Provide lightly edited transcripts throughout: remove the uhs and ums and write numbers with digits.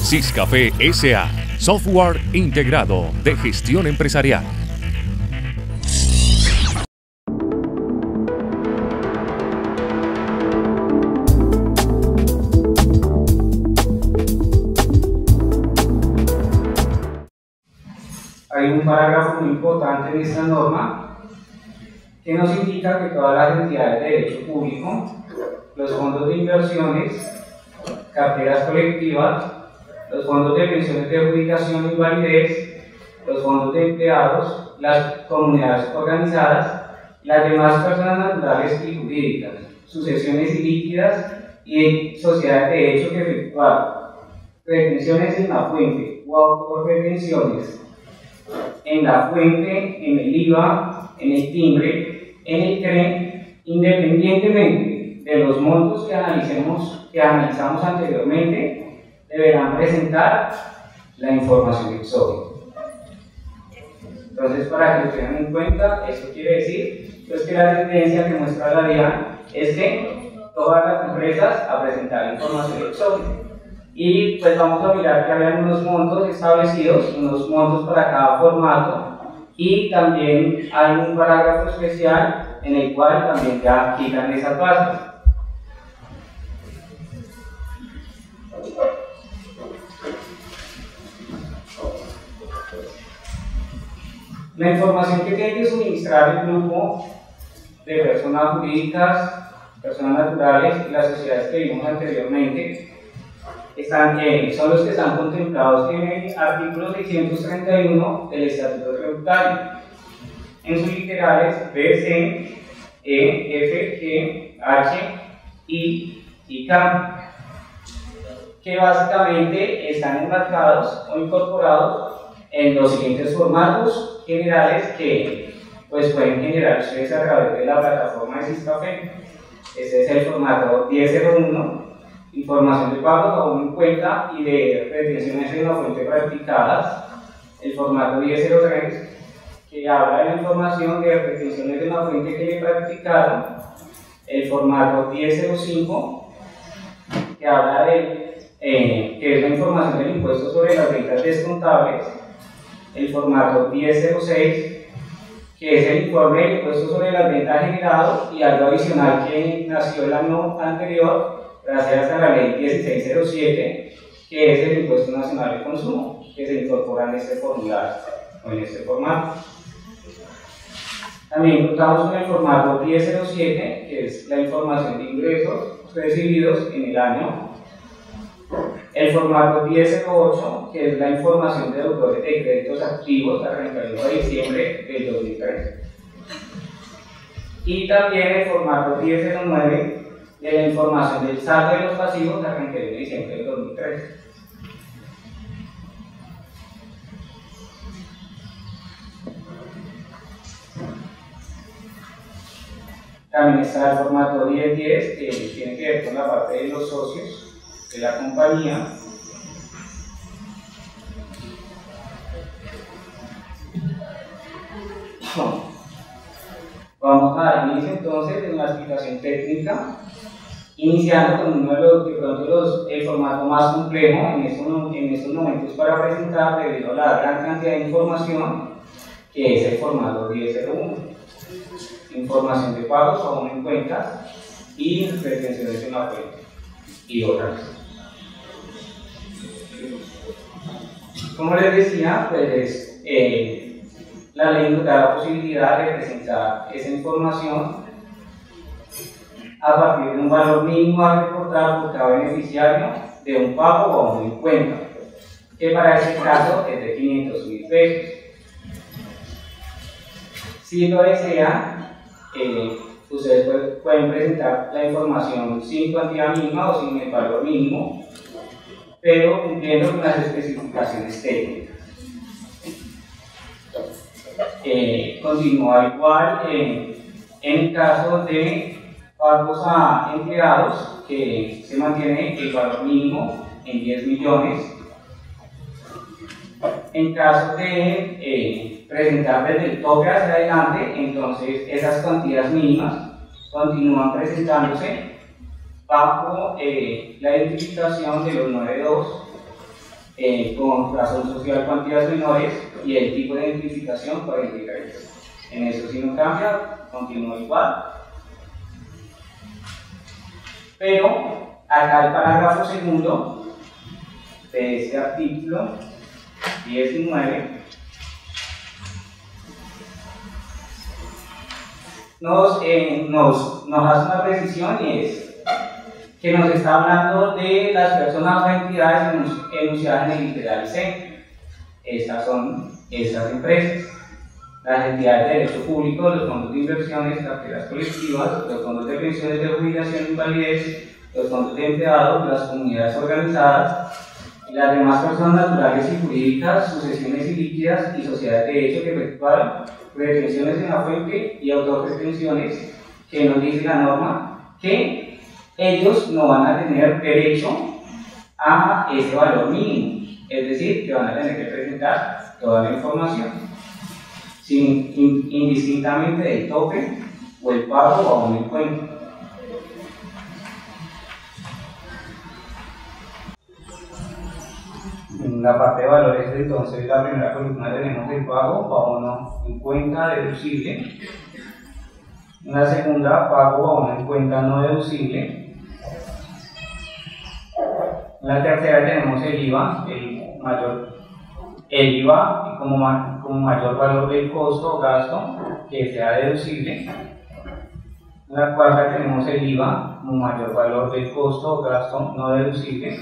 Siscafé S.A. Software integrado de gestión empresarial. Hay un parágrafo muy importante en esta norma que nos indica que todas las entidades de derecho público, los fondos de inversiones, carteras colectivas, los fondos de pensiones de jubilación y validez, los fondos de empleados, las comunidades organizadas, las demás personas naturales y jurídicas, sucesiones ilíquidas y sociedades de derecho que efectuaron retenciones en la fuente o autorretenciones en la fuente, en el IVA, en el timbre, en el CRE, independientemente de los montos que analizamos anteriormente, deberán presentar la información exógena. Entonces, para que lo tengan en cuenta, esto quiere decir pues, que la tendencia que muestra la DIAN es que todas las empresas a presentar información exógena. Y pues vamos a mirar que habían unos montos establecidos, unos montos para cada formato, y también hay un parágrafo especial en el cual también ya quitan esas bases. La información que tiene que suministrar el grupo de personas jurídicas, personas naturales y las sociedades que vimos anteriormente son los que están contemplados en el artículo 631 del Estatuto Tributario, en sus literales B, C, E, F, G, H, I y K, que básicamente están enmarcados o incorporados en los siguientes formatos generales que pues, pueden generar ustedes a través de la plataforma de Siscafé. Este es el formato 1001, información de pagos aún en cuenta y de retenciones en la fuente practicadas. El formato 1003, que habla de la información de retenciones en la fuente que le practicaron. El formato 1005, que habla de que es la información del impuesto sobre las ventas descontables. El formato 1006, que es el informe del impuesto sobre las ventas generado, y algo adicional que nació el año anterior gracias a la ley 1607, que es el impuesto nacional de consumo, que se incorpora en este formulario o en este formato. También contamos con el formato 1007, que es la información de ingresos recibidos en el año. El formato 1008, que es la información de deudores de créditos activos a 31 de diciembre del 2013. Y también el formato 1009, de la información del saldo de los pasivos a 31 de diciembre del 2013. También está el formato 1010, que tiene que ver con la parte de los socios de la compañía. Vamos a dar inicio entonces en la explicación técnica, iniciando con uno de los, el formato más complejo en estos momentos para presentar debido a la gran cantidad de información, que es el formato 1001. Información de pagos aún en cuentas y retenciones en la fuente y otras. Como les decía, pues la ley nos da la posibilidad de presentar esa información a partir de un valor mínimo a reportar por cada beneficiario de un pago o aún en cuenta, que para este caso es de 500.000 pesos. Si lo desean, ustedes pueden presentar la información sin cuantía mínima o sin el valor mínimo, pero cumpliendo con las especificaciones técnicas. Continúa igual en el caso de pagos a empleados, que se mantiene el valor mínimo en 10 millones. En caso de presentar desde el tope hacia adelante, entonces esas cuantías mínimas continúan presentándose bajo la identificación de los 92 con razón social cuantías menores y el tipo de identificación para indicar eso. En eso sí no cambia, continúa igual. Pero acá el parágrafo segundo de este artículo 19 nos hace una precisión, y es que nos está hablando de las personas o entidades enunciadas en el literal C. Estas son estas empresas: las entidades de derecho público, los fondos de inversiones, carteras colectivas, los fondos de pensiones de jubilación e invalidez, los fondos de empleados, las comunidades organizadas, y las demás personas naturales y jurídicas, sucesiones ilíquidas y sociedades de hecho que efectuaron retenciones en la fuente y autorretenciones, que nos dice la norma que ellos no van a tener derecho a ese valor mínimo, es decir, que van a tener que presentar toda la información, indistintamente del tope o el pago o aún el cuento. En la parte de valores, entonces, la primera columna tenemos el pago, pago no en cuenta deducible. En la segunda, pago aún en cuenta no deducible. En la tercera tenemos el IVA, el IVA y como mayor valor del costo o gasto que sea deducible. En la cuarta tenemos el IVA como mayor valor del costo o gasto no deducible.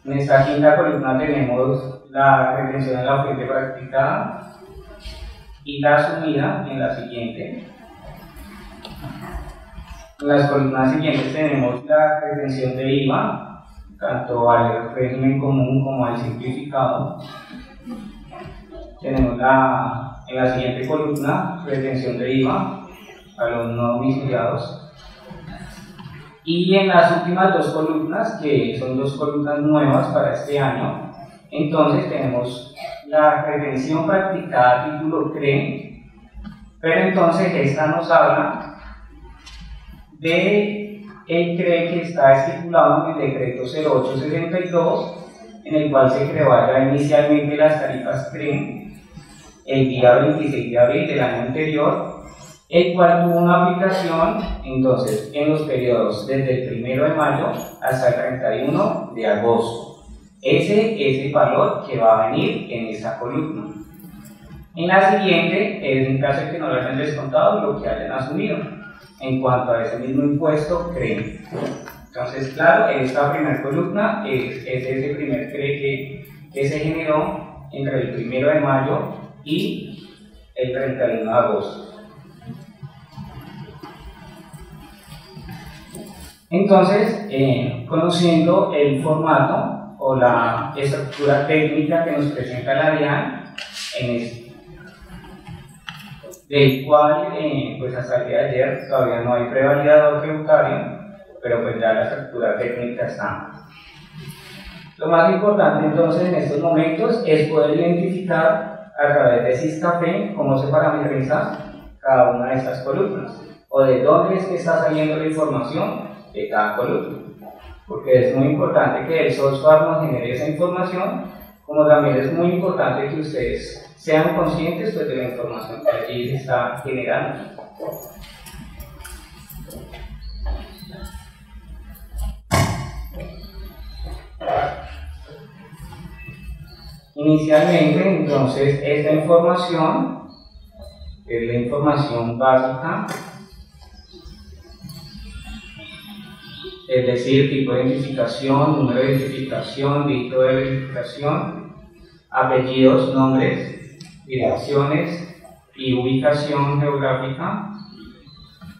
En esta quinta columna tenemos la retención de la fuente practicada y la asumida en la siguiente. En las columnas siguientes tenemos la retención de IVA, tanto al régimen común como al simplificado. Tenemos en la siguiente columna retención de IVA a los no domiciliados. Y en las últimas dos columnas, que son dos columnas nuevas para este año, entonces tenemos la retención practicada a título CRE, pero entonces esta nos habla de el CRE que está estipulado en el decreto 0862, en el cual se creó ya inicialmente las tarifas CRE el día 26 de abril del año anterior, el cual tuvo una aplicación entonces en los periodos desde el 1 de mayo hasta el 31 de agosto. Ese es el valor que va a venir en esa columna. En la siguiente es en caso de que no lo hayan descontado lo que hayan asumido en cuanto a ese mismo impuesto CRE. Entonces, claro, esta primera columna es ese primer CRE que se generó entre el 1 de mayo y el 31 de agosto. Entonces, conociendo el formato o la estructura técnica que nos presenta la DIAN, del cual pues hasta el día de ayer todavía no hay prevalidador tributario, pero pues ya la estructura técnica está. Lo más importante entonces en estos momentos es poder identificar a través de SISCAFE cómo se parametriza cada una de estas columnas, o de dónde es que está saliendo la información de cada columna, porque es muy importante que el software nos genere esa información, como también es muy importante que ustedes sean conscientes pues, de la información que allí se está generando. Inicialmente, entonces, esta información es la información básica, es decir, tipo de identificación, número de identificación, dígito de verificación, apellidos, nombres, direcciones y ubicación geográfica.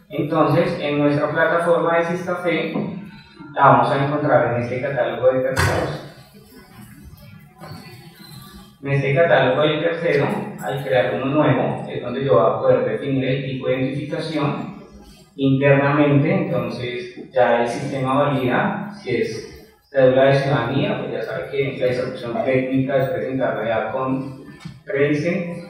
Entonces, en nuestra plataforma de SISCAFE la vamos a encontrar en este catálogo de terceros. En este catálogo del tercero, al crear uno nuevo, es donde yo voy a poder definir el tipo de identificación internamente. Entonces ya el sistema valida si es cédula de ciudadanía, pues ya sabe que la instrucción técnica es presentarla ya con REICE,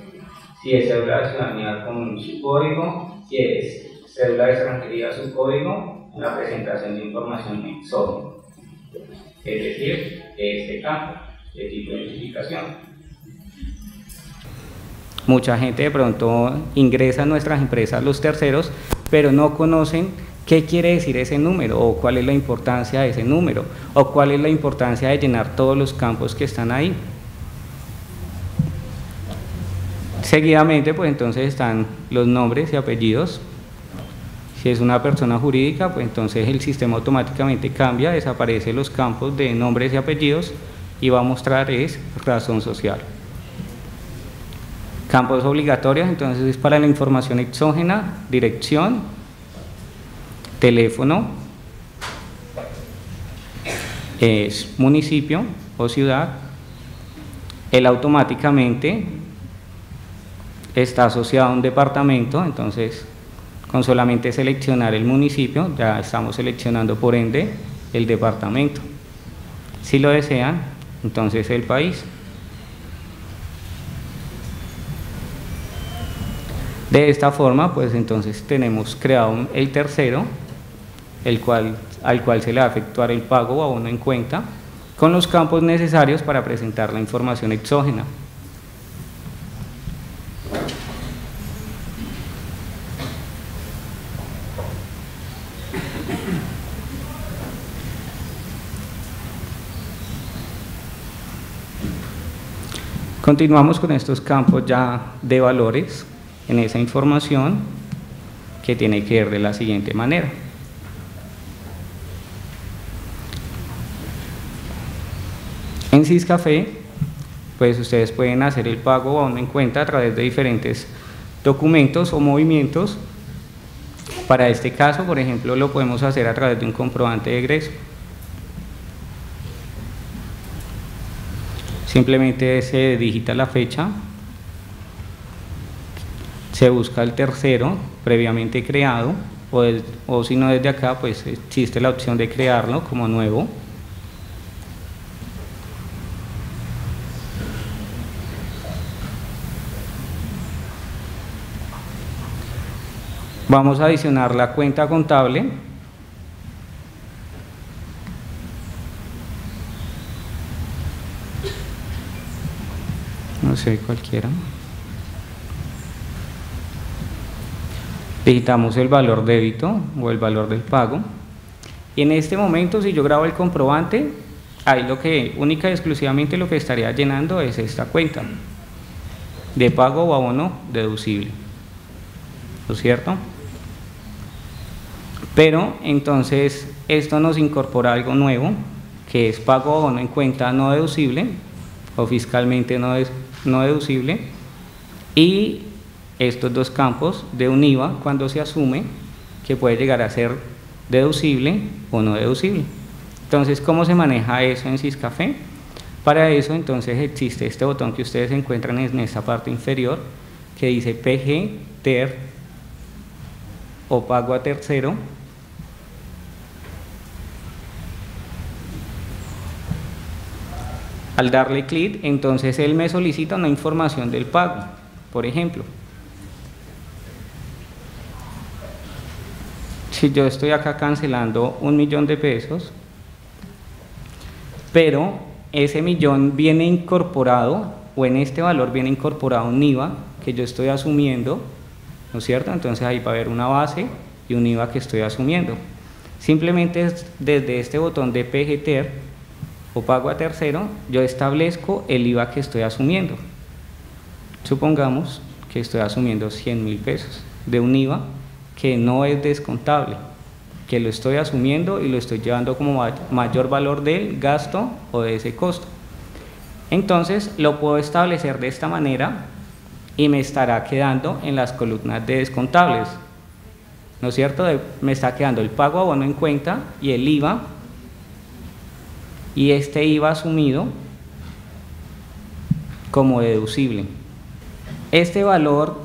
si es cédula de ciudadanía con su código, si es cédula de extranjería su código, en la presentación de información en SODI. es decir, este campo de tipo de identificación. Mucha gente de pronto ingresa a nuestras empresas, los terceros, pero no conocen qué quiere decir ese número, o cuál es la importancia de ese número, o cuál es la importancia de llenar todos los campos que están ahí. Seguidamente, pues entonces están los nombres y apellidos. Si es una persona jurídica, pues entonces el sistema automáticamente cambia, desaparecen los campos de nombres y apellidos y va a mostrar es razón social. Campos obligatorios, entonces es para la información exógena, dirección, teléfono, es municipio o ciudad. Él automáticamente está asociado a un departamento, entonces con solamente seleccionar el municipio ya estamos seleccionando por ende el departamento. Si lo desean, entonces el país. De esta forma, pues entonces tenemos creado el tercero, al cual se le va a efectuar el pago o abono en cuenta, con los campos necesarios para presentar la información exógena. Continuamos con estos campos ya de valores en esa información, que tiene que ver de la siguiente manera. En Siscafé, pues ustedes pueden hacer el pago o abono en cuenta a través de diferentes documentos o movimientos. Para este caso, por ejemplo, lo podemos hacer a través de un comprobante de egreso. Simplemente se digita la fecha, se busca el tercero previamente creado, o si no desde acá, pues existe la opción de crearlo como nuevo. Vamos a adicionar la cuenta contable. No sé, cualquiera. Digitamos el valor débito o el valor del pago. Y en este momento, si yo grabo el comprobante, ahí única y exclusivamente lo que estaría llenando es esta cuenta de pago o abono deducible, ¿no es cierto? Pero entonces esto nos incorpora algo nuevo, que es pago o abono en cuenta no deducible o fiscalmente no deducible, y estos dos campos de un IVA cuando se asume que puede llegar a ser deducible o no deducible. Entonces, ¿cómo se maneja eso en Siscafé? Para eso entonces existe este botón que ustedes encuentran en esta parte inferior que dice PG, TER o pago a tercero. Al darle clic, entonces él me solicita una información del pago, por ejemplo. Si yo estoy acá cancelando 1.000.000 de pesos, pero ese millón viene incorporado, o en este valor viene incorporado un IVA que yo estoy asumiendo, ¿no es cierto? Entonces ahí va a haber una base y un IVA que estoy asumiendo. Simplemente desde este botón de PGTER o pago a tercero, yo establezco el IVA que estoy asumiendo. Supongamos que estoy asumiendo 100.000 pesos de un IVA que no es descontable, que lo estoy asumiendo y lo estoy llevando como mayor valor del gasto o de ese costo. Entonces lo puedo establecer de esta manera y me estará quedando en las columnas de descontables, ¿no es cierto? Me está quedando el pago abono en cuenta y el IVA, y este IVA asumido como deducible. Este valor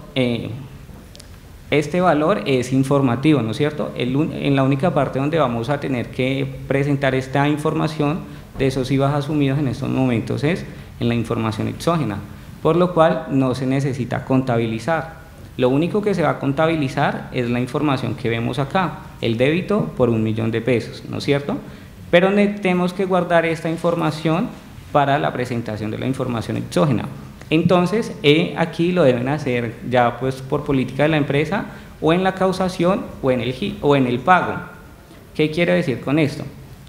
es informativo, ¿no es cierto? En la única parte donde vamos a tener que presentar esta información de esos IVAs asumidos en estos momentos es en la información exógena, por lo cual no se necesita contabilizar. Lo único que se va a contabilizar es la información que vemos acá, el débito por 1.000.000 de pesos, ¿no es cierto? pero tenemos que guardar esta información para la presentación de la información exógena. Entonces, aquí lo deben hacer ya pues por política de la empresa, o en la causación o en el pago. ¿Qué quiero decir con esto?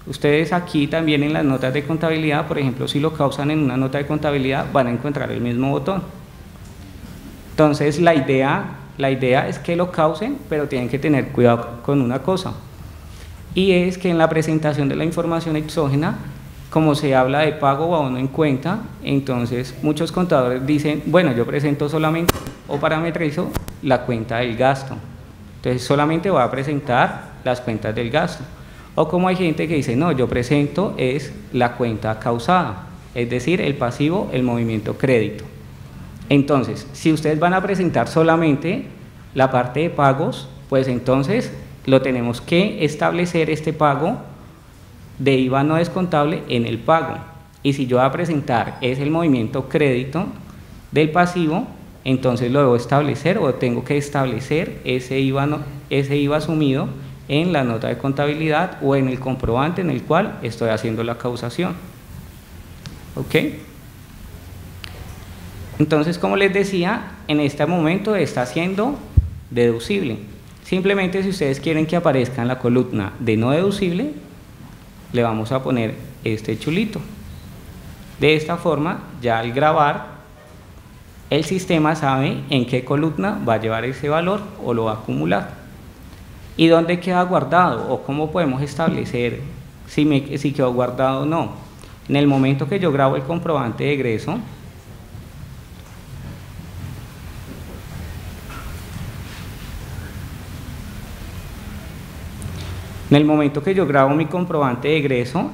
Ustedes aquí también en las notas de contabilidad, por ejemplo, si lo causan en una nota de contabilidad, van a encontrar el mismo botón. Entonces, la idea es que lo causen, pero tienen que tener cuidado con una cosa, y es que en la presentación de la información exógena, como se habla de pago o abono en cuenta, entonces muchos contadores dicen, bueno, yo presento solamente o parametrizo la cuenta del gasto, entonces solamente voy a presentar las cuentas del gasto. O como hay gente que dice, no, yo presento es la cuenta causada, es decir, el pasivo, el movimiento crédito. Entonces, si ustedes van a presentar solamente la parte de pagos, pues entonces lo tenemos que establecer este pago de IVA no descontable en el pago. Y si yo voy a presentar es el movimiento crédito del pasivo, entonces lo debo establecer o tengo que establecer ese IVA asumido en la nota de contabilidad o en el comprobante en el cual estoy haciendo la causación. ¿Ok? Entonces, como les decía, en este momento está siendo deducible. Simplemente si ustedes quieren que aparezca en la columna de no deducible, le vamos a poner este chulito. De esta forma, ya al grabar, el sistema sabe en qué columna va a llevar ese valor o lo va a acumular. ¿Y dónde queda guardado? ¿O cómo podemos establecer si quedó guardado o no? En el momento que yo grabo el comprobante de egreso, mi comprobante de egreso,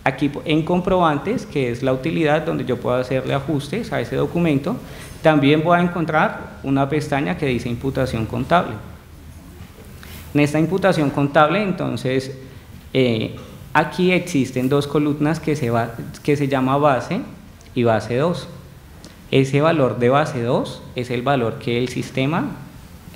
aquí en comprobantes, que es la utilidad donde yo puedo hacerle ajustes a ese documento, también voy a encontrar una pestaña que dice imputación contable. En esta imputación contable, entonces, aquí existen dos columnas que se llama base y base 2. Ese valor de base 2 es el valor que el sistema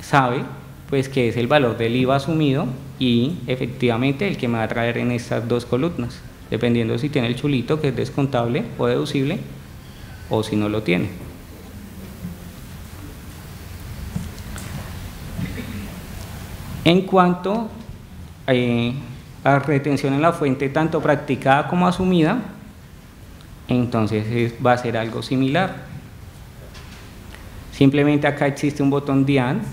sabe, pues que es el valor del IVA asumido y efectivamente el que me va a traer en estas dos columnas, dependiendo si tiene el chulito que es descontable o deducible o si no lo tiene. En cuanto a retención en la fuente tanto practicada como asumida, entonces va a ser algo similar. Simplemente acá existe un botón DIAN,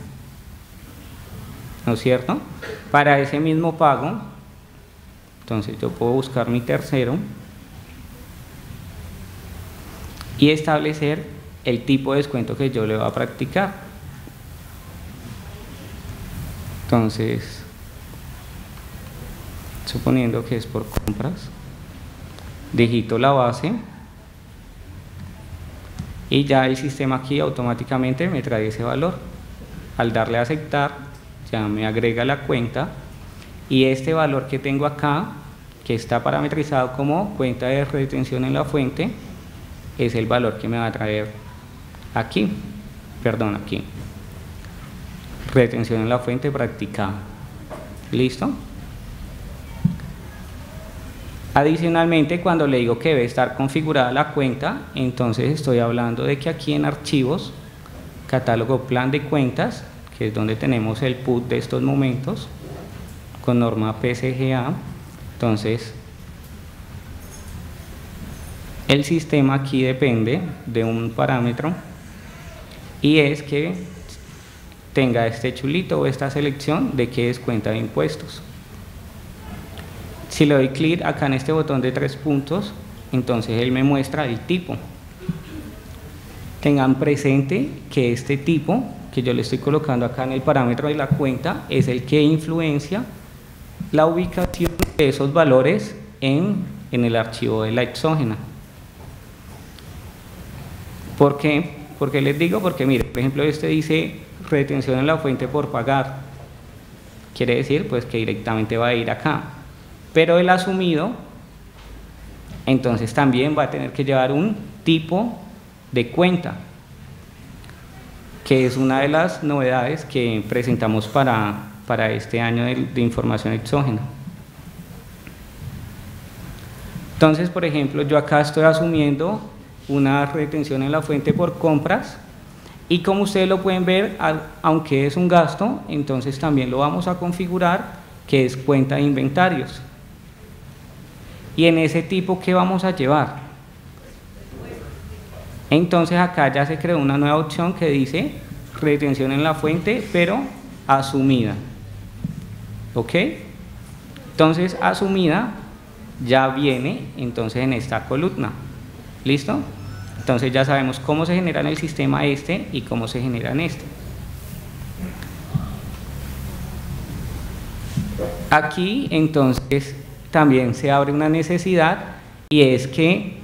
¿no es cierto? Para ese mismo pago, entonces yo puedo buscar mi tercero y establecer el tipo de descuento que yo le voy a practicar. Entonces, suponiendo que es por compras, digito la base y ya el sistema aquí automáticamente me trae ese valor. Al darle a aceptar, ya me agrega la cuenta y este valor que tengo acá, que está parametrizado como cuenta de retención en la fuente, es el valor que me va a traer aquí, aquí, retención en la fuente practicada. ¿Listo? Adicionalmente, cuando le digo que debe estar configurada la cuenta, entonces estoy hablando de que aquí en archivos, catálogo plan de cuentas, que es donde tenemos el PUT de estos momentos, con norma PCGA, entonces el sistema aquí depende de un parámetro y es que tenga este chulito o esta selección de que es cuenta de impuestos. Si le doy clic acá en este botón de 3 puntos, entonces él me muestra el tipo. Tengan presente que este tipo que yo le estoy colocando acá en el parámetro de la cuenta es el que influencia la ubicación de esos valores en el archivo de la exógena. ¿Por qué? Porque les digo, porque mire, por ejemplo, este dice retención en la fuente por pagar. Quiere decir pues que directamente va a ir acá. Pero el asumido, entonces también va a tener que llevar un tipo de cuenta, que es una de las novedades que presentamos para este año de información exógena. Entonces, por ejemplo, yo acá estoy asumiendo una retención en la fuente por compras y como ustedes lo pueden ver, aunque es un gasto, entonces también lo vamos a configurar que es cuenta de inventarios. Y en ese tipo, ¿qué vamos a llevar? Entonces acá ya se creó una nueva opción que dice retención en la fuente, pero asumida. ¿Ok? Entonces asumida ya viene entonces en esta columna. ¿Listo? Entonces ya sabemos cómo se genera en el sistema este y cómo se genera en este. Aquí entonces también se abre una necesidad y es que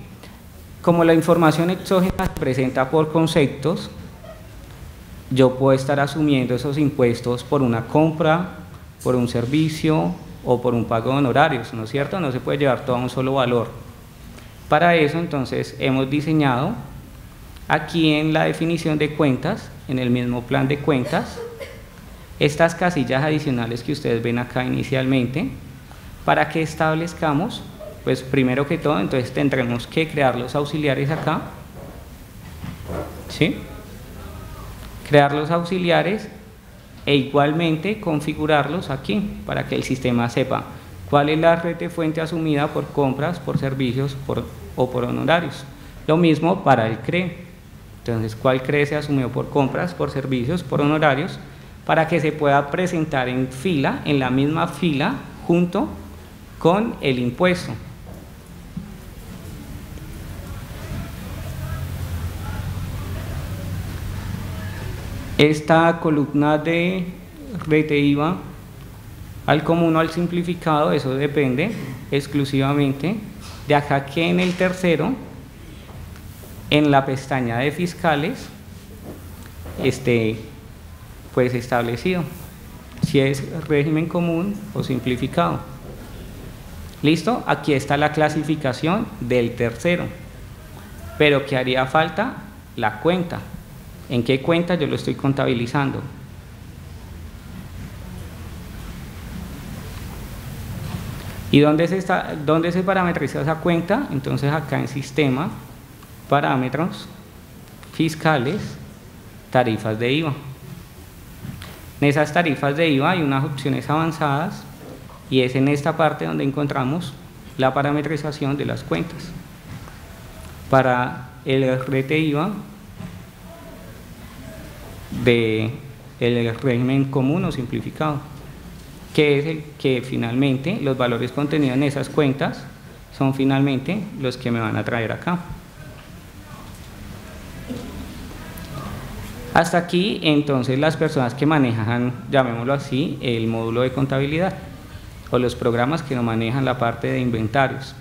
como la información exógena se presenta por conceptos, yo puedo estar asumiendo esos impuestos por una compra, por un servicio o por un pago de honorarios, ¿no es cierto? No se puede llevar todo a un solo valor. Para eso entonces hemos diseñado aquí en la definición de cuentas, en el mismo plan de cuentas, estas casillas adicionales que ustedes ven acá inicialmente, para que establezcamos, pues primero que todo, entonces tendremos que crear los auxiliares acá, ¿sí? Crear los auxiliares e igualmente configurarlos aquí, para que el sistema sepa cuál es la red de fuente asumida por compras, por servicios o por honorarios. Lo mismo para el CRE. Entonces, ¿cuál CRE se asumió por compras, por servicios, por honorarios? Para que se pueda presentar en fila, en la misma fila, junto con el impuesto. Esta columna de rete IVA al común o al simplificado, eso depende exclusivamente de acá que en el tercero, en la pestaña de fiscales, esté pues establecido si es régimen común o simplificado. ¿Listo? Aquí está la clasificación del tercero, pero ¿qué haría falta? La cuenta. ¿En qué cuenta yo lo estoy contabilizando? ¿Y dónde se parametriza esa cuenta? Entonces acá en sistema, parámetros, fiscales, tarifas de IVA. En esas tarifas de IVA hay unas opciones avanzadas y es en esta parte donde encontramos la parametrización de las cuentas. Para el rete IVA del régimen común o simplificado, que es el que finalmente los valores contenidos en esas cuentas son finalmente los que me van a traer acá. Hasta aquí entonces las personas que manejan, llamémoslo así, el módulo de contabilidad o los programas que no manejan la parte de inventarios.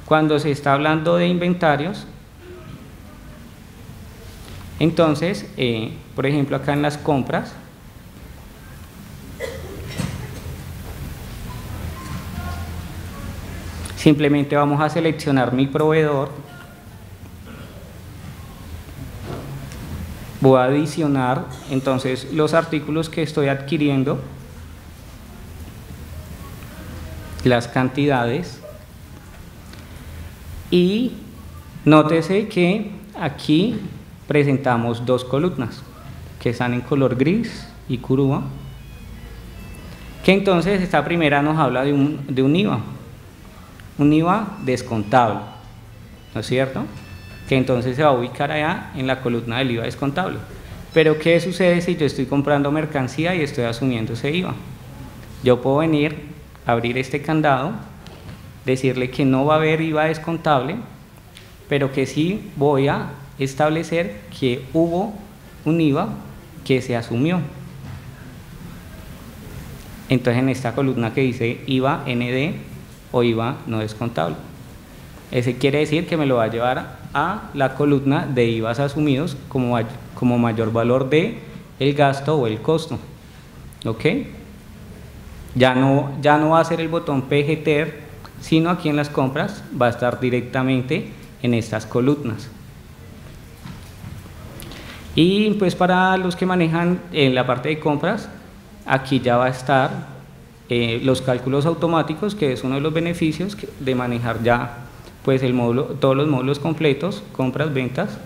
Cuando se está hablando de inventarios, entonces, por ejemplo, acá en las compras, simplemente vamos a seleccionar mi proveedor, voy a adicionar entonces los artículos que estoy adquiriendo, las cantidades, y nótese que aquí presentamos dos columnas que están en color gris y curva, que entonces esta primera nos habla de un IVA descontable, ¿no es cierto? Que entonces se va a ubicar allá en la columna del IVA descontable. Pero ¿qué sucede si yo estoy comprando mercancía y estoy asumiendo ese IVA? Yo puedo venir, abrir este candado, decirle que no va a haber IVA descontable, pero que sí voy a establecer que hubo un IVA que se asumió. Entonces en esta columna que dice IVA ND o IVA no descontable, ese quiere decir que me lo va a llevar a la columna de IVAs asumidos como mayor valor de el gasto o el costo. ¿Ok? Ya no va a ser el botón PGTER, sino aquí en las compras va a estar directamente en estas columnas. Y pues para los que manejan en la parte de compras, aquí ya va a estar los cálculos automáticos, que es uno de los beneficios de manejar ya pues todos los módulos completos, compras, ventas,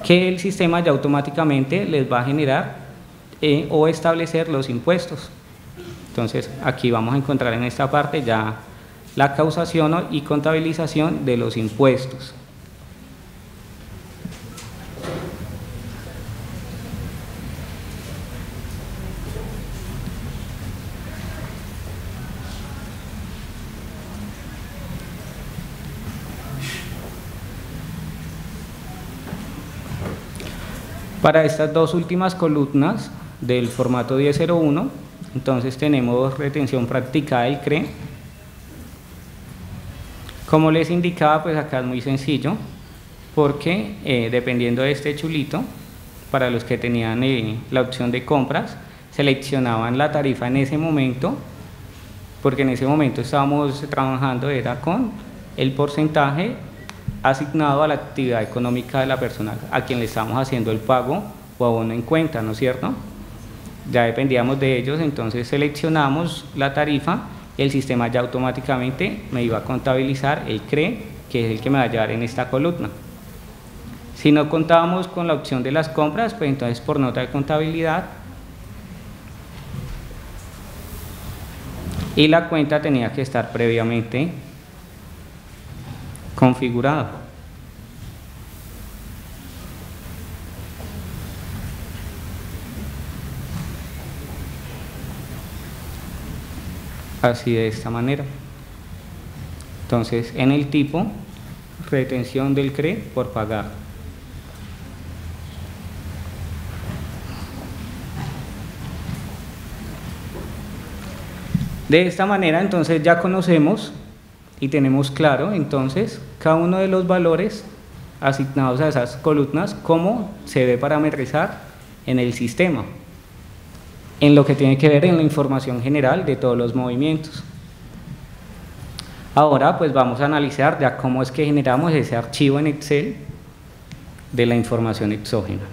que el sistema ya automáticamente les va a generar o establecer los impuestos. Entonces aquí vamos a encontrar en esta parte ya la causación y contabilización de los impuestos. Para estas dos últimas columnas del formato 1001, entonces tenemos retención practicada del CRE. Como les indicaba, pues acá es muy sencillo, porque dependiendo de este chulito, para los que tenían la opción de compras, seleccionaban la tarifa en ese momento, porque en ese momento estábamos trabajando era con el porcentaje asignado a la actividad económica de la persona a quien le estamos haciendo el pago o abono en cuenta, ¿no es cierto? Ya dependíamos de ellos, entonces seleccionamos la tarifa y el sistema ya automáticamente me iba a contabilizar el CRE, que es el que me va a llevar en esta columna. Si no contábamos con la opción de las compras, pues entonces por nota de contabilidad, y la cuenta tenía que estar previamente configurado. Así de esta manera. Entonces en el tipo, retención del CRE por pagar. De esta manera entonces ya conocemos y tenemos claro entonces cada uno de los valores asignados a esas columnas, cómo se debe parametrizar en el sistema, en lo que tiene que ver en la información general de todos los movimientos. Ahora pues vamos a analizar ya cómo es que generamos ese archivo en Excel de la información exógena.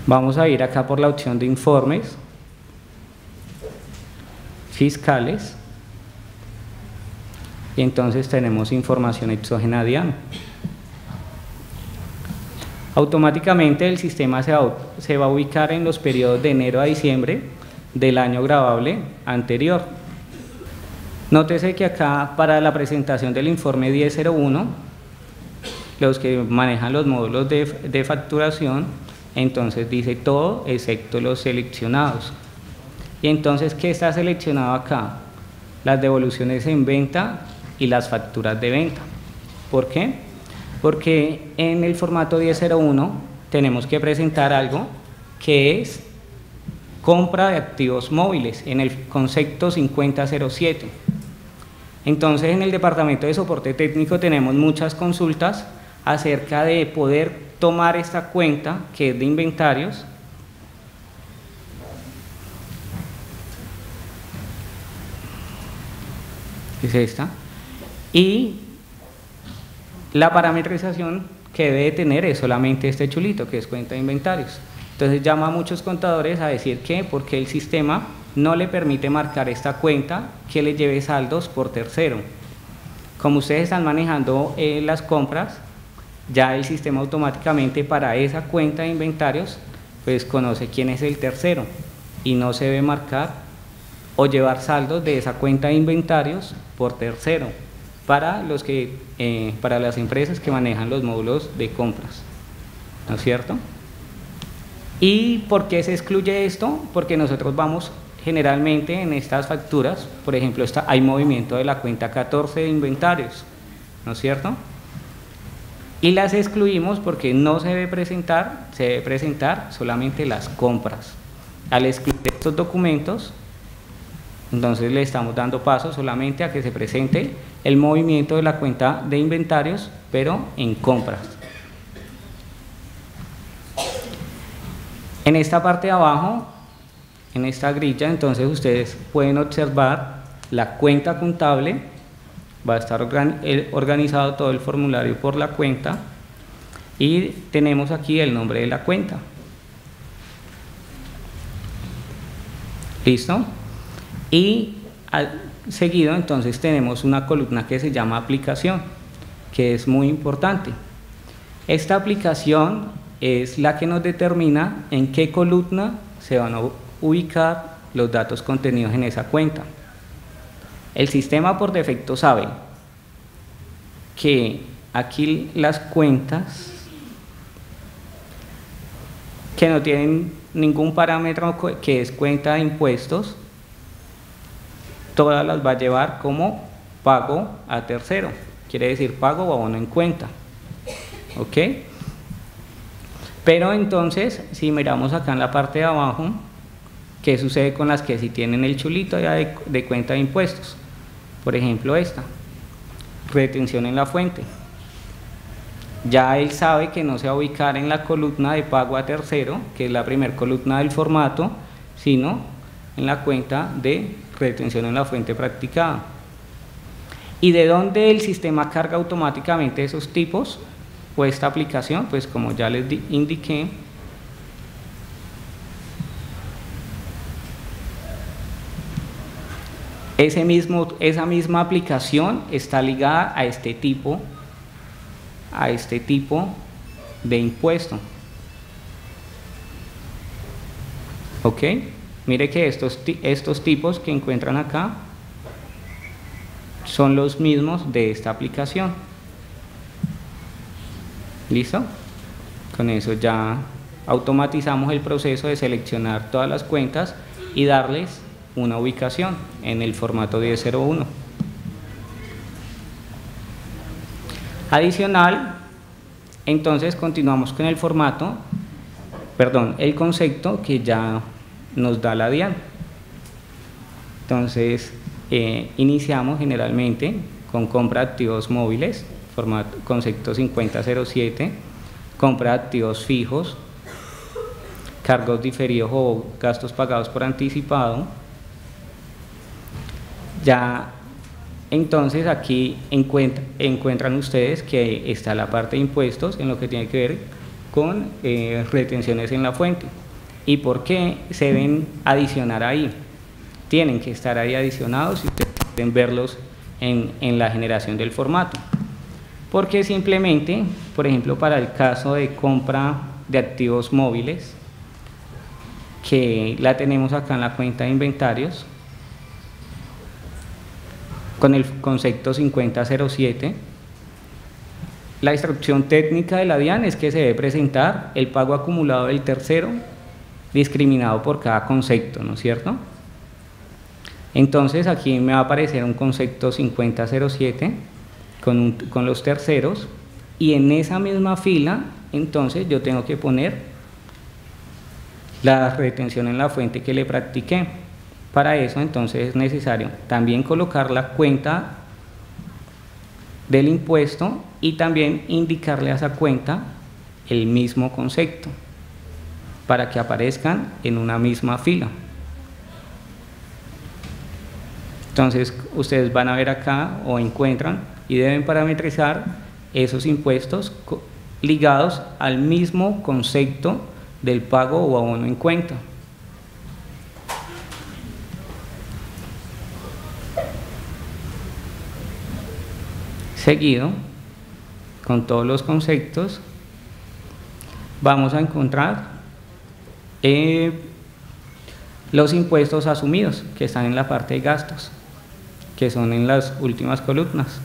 Vamos a ir acá por la opción de informes fiscales y entonces tenemos información exógena de año. Automáticamente el sistema se va a ubicar en los periodos de enero a diciembre del año grabable anterior. Nótese que acá para la presentación del informe 1001, los que manejan los módulos de facturación, entonces dice todo excepto los seleccionados. Y entonces, ¿qué está seleccionado acá? Las devoluciones en venta y las facturas de venta. ¿Por qué? Porque en el formato 1001 tenemos que presentar algo que es compra de activos móviles en el concepto 5007. Entonces en el departamento de soporte técnico tenemos muchas consultas acerca de poder tomar esta cuenta que es de inventarios es esta, y la parametrización que debe de tener es solamente este chulito que es cuenta de inventarios. Entonces llama a muchos contadores a decir que porque el sistema no le permite marcar esta cuenta que le lleve saldos por tercero. Como ustedes están manejando las compras, ya el sistema automáticamente para esa cuenta de inventarios pues conoce quién es el tercero y no se debe marcar o llevar saldos de esa cuenta de inventarios por tercero para las empresas que manejan los módulos de compras, ¿no es cierto? ¿Y por qué se excluye esto? Porque nosotros vamos generalmente en estas facturas, por ejemplo, hay movimiento de la cuenta 14 de inventarios, ¿no es cierto? Y las excluimos porque no se debe presentar solamente las compras. Al excluir estos documentos, entonces le estamos dando paso solamente a que se presente el movimiento de la cuenta de inventarios, pero en compras. En esta parte de abajo, en esta grilla, entonces ustedes pueden observar la cuenta contable. Va a estar organizado todo el formulario por la cuenta y tenemos aquí el nombre de la cuenta. ¿Listo? Y seguido, entonces tenemos una columna que se llama aplicación, que es muy importante. Esta aplicación es la que nos determina en qué columna se van a ubicar los datos contenidos en esa cuenta. El sistema por defecto sabe que aquí las cuentas que no tienen ningún parámetro que es cuenta de impuestos, todas las va a llevar como pago a tercero, quiere decir pago o abono en cuenta, ¿ok? Pero entonces, si miramos acá en la parte de abajo, ¿qué sucede con las que sí tienen el chulito ya de cuenta de impuestos? Por ejemplo esta, retención en la fuente. Ya él sabe que no se va a ubicar en la columna de pago a tercero, que es la primera columna del formato, sino en la cuenta de retención en la fuente practicada. ¿Y de dónde el sistema carga automáticamente esos tipos o esta aplicación? Pues como ya les indiqué, esa misma aplicación está ligada a este tipo de impuesto. ¿Ok? Mire que estos tipos que encuentran acá son los mismos de esta aplicación. ¿Listo? Con eso ya automatizamos el proceso de seleccionar todas las cuentas y darles una ubicación en el formato 1001. Adicional, entonces continuamos con el formato, el concepto que ya nos da la DIAN. Entonces, iniciamos generalmente con compra de activos móviles, concepto 5007, compra de activos fijos, cargos diferidos o gastos pagados por anticipado. Ya entonces aquí encuentran ustedes que está la parte de impuestos en lo que tiene que ver con retenciones en la fuente. ¿Y por qué se deben adicionar ahí? Tienen que estar ahí adicionados y ustedes pueden verlos en la generación del formato. Porque simplemente, por ejemplo, para el caso de compra de activos móviles, que la tenemos acá en la cuenta de inventarios, con el concepto 5007, la instrucción técnica de la DIAN es que se debe presentar el pago acumulado del tercero discriminado por cada concepto, ¿no es cierto? Entonces aquí me va a aparecer un concepto 5007 con los terceros y en esa misma fila entonces yo tengo que poner la retención en la fuente que le practiqué. Para eso entonces es necesario también colocar la cuenta del impuesto y también indicarle a esa cuenta el mismo concepto para que aparezcan en una misma fila. Entonces ustedes van a ver acá o encuentran y deben parametrizar esos impuestos ligados al mismo concepto del pago o abono en cuenta. Seguido, con todos los conceptos, vamos a encontrar los impuestos asumidos que están en la parte de gastos, que son en las últimas columnas.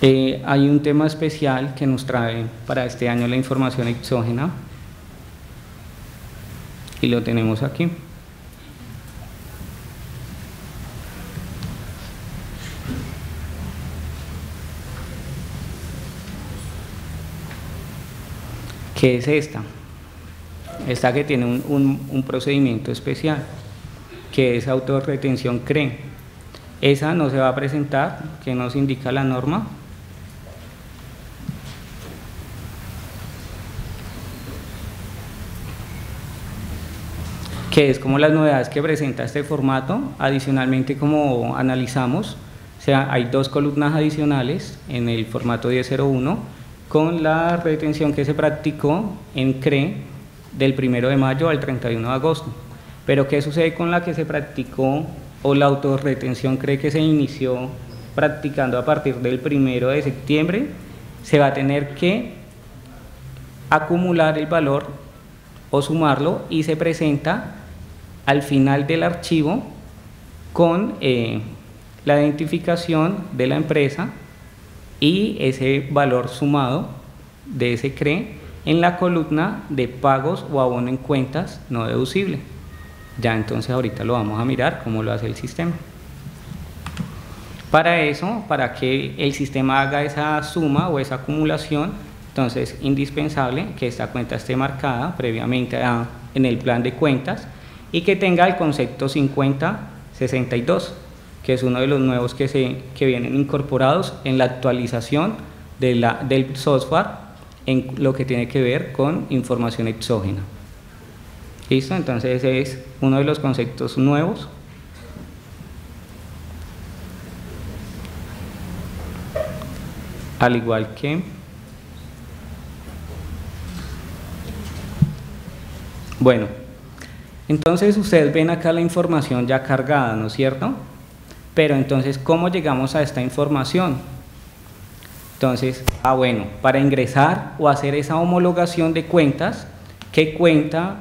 Hay un tema especial que nos trae para este año la información exógena y lo tenemos aquí. ¿Qué es esta? Esta que tiene un procedimiento especial, que es autorretención CRE. Esa no se va a presentar, que nos indica la norma. Que es como las novedades que presenta este formato. Adicionalmente, como analizamos, hay dos columnas adicionales en el formato 1001 con la retención que se practicó en CRE del 1 de mayo al 31 de agosto. Pero ¿qué sucede con la que se practicó o la autorretención CRE que se inició practicando a partir del 1 de septiembre? Se va a tener que acumular el valor o sumarlo y se presenta al final del archivo con la identificación de la empresa y ese valor sumado de ese CRE en la columna de pagos o abono en cuentas no deducible. Ya entonces ahorita lo vamos a mirar cómo lo hace el sistema. Para eso, para que el sistema haga esa suma o esa acumulación, entonces es indispensable que esta cuenta esté marcada previamente en el plan de cuentas y que tenga el concepto 5062, que es uno de los nuevos que vienen incorporados en la actualización del software en lo que tiene que ver con información exógena. ¿Listo? Entonces ese es uno de los conceptos nuevos. Al igual que bueno, entonces ustedes ven acá la información ya cargada, ¿no es cierto? Pero entonces, ¿cómo llegamos a esta información? Entonces, bueno, para ingresar o hacer esa homologación de cuentas, ¿qué cuenta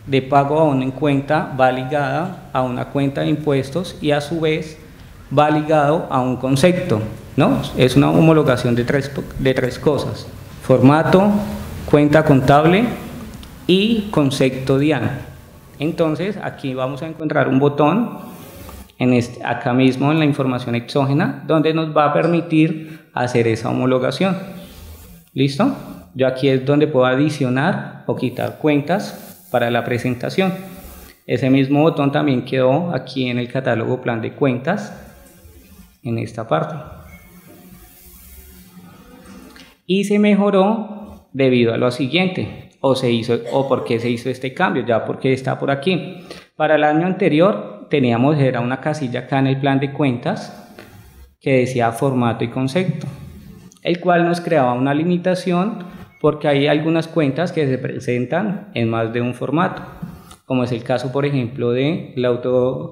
de pago a una cuenta va ligada a una cuenta de impuestos y a su vez va ligado a un concepto, ¿no? Es una homologación de tres cosas: formato, cuenta contable y concepto DIAN. Entonces, aquí vamos a encontrar un botón acá mismo en la información exógena donde nos va a permitir hacer esa homologación. ¿Listo? Yo aquí es donde puedo adicionar o quitar cuentas para la presentación. Ese mismo botón también quedó aquí en el catálogo plan de cuentas, en esta parte. Y se mejoró debido a lo siguiente, o por qué se hizo este cambio, ya porque está por aquí. Para el año anterior era una casilla acá en el plan de cuentas que decía formato y concepto, el cual nos creaba una limitación porque hay algunas cuentas que se presentan en más de un formato, como es el caso, por ejemplo, de la